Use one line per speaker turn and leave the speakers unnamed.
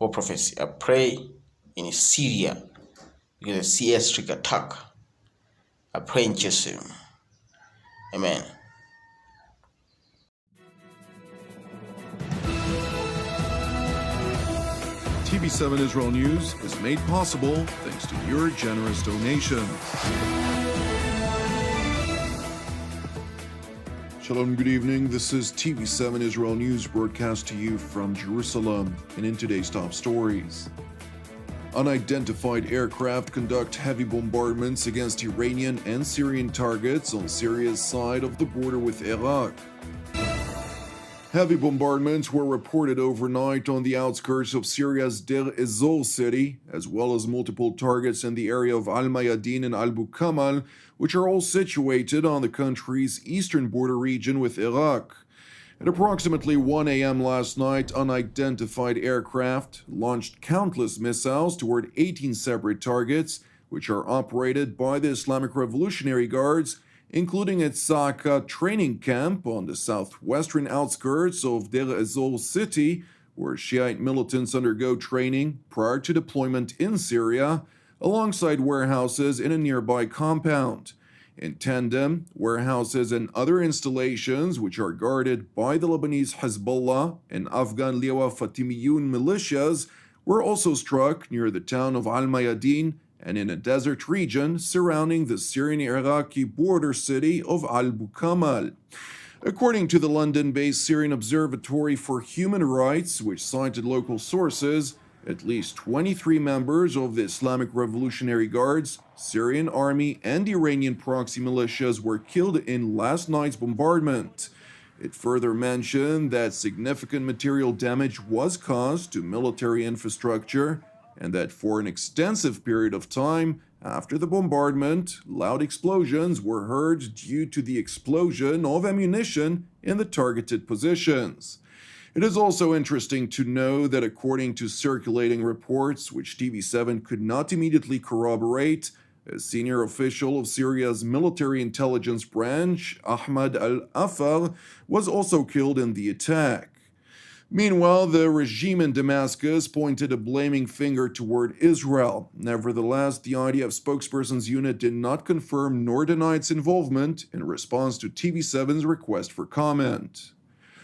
for prophecy. I pray in Syria because of CS attack. I pray in Jesus' name. Amen.
TV7 Israel News is made possible thanks to your generous donations. Shalom, good evening. This is TV7 Israel News broadcast to you from Jerusalem. And in today's top stories, unidentified aircraft conduct heavy bombardments against Iranian and Syrian targets on Syria's side of the border with Iraq. Heavy bombardments were reported overnight on the outskirts of Syria's Deir ez-Zor city, as well as multiple targets in the area of Al-Mayadin and Al-Bukamal, which are all situated on the country's eastern border region with Iraq. At approximately 1 a.m. last night, unidentified aircraft launched countless missiles toward 18 separate targets, which are operated by the Islamic Revolutionary Guards, including its Saka training camp on the southwestern outskirts of Deir ez-Zor city, where Shiite militants undergo training prior to deployment in Syria, alongside warehouses in a nearby compound. In tandem, warehouses and other installations which are guarded by the Lebanese Hezbollah and Afghan Liwa Fatimiyun militias were also struck near the town of Al-Mayadin and in a desert region surrounding the Syrian-Iraqi border city of Al-Bukamal. According to the London-based Syrian Observatory for Human Rights, which cited local sources, at least 23 members of the Islamic Revolutionary Guards, Syrian army, and Iranian proxy militias were killed in last night's bombardment. It further mentioned that significant material damage was caused to military infrastructure, and that for an extensive period of time after the bombardment, loud explosions were heard due to the explosion of ammunition in the targeted positions. It is also interesting to know that according to circulating reports, which TV7 could not immediately corroborate, a senior official of Syria's military intelligence branch, Ahmad al-Afar, was also killed in the attack. Meanwhile, the regime in Damascus pointed a blaming finger toward Israel. Nevertheless, the IDF spokesperson's unit did not confirm nor deny its involvement in response to TV7's request for comment.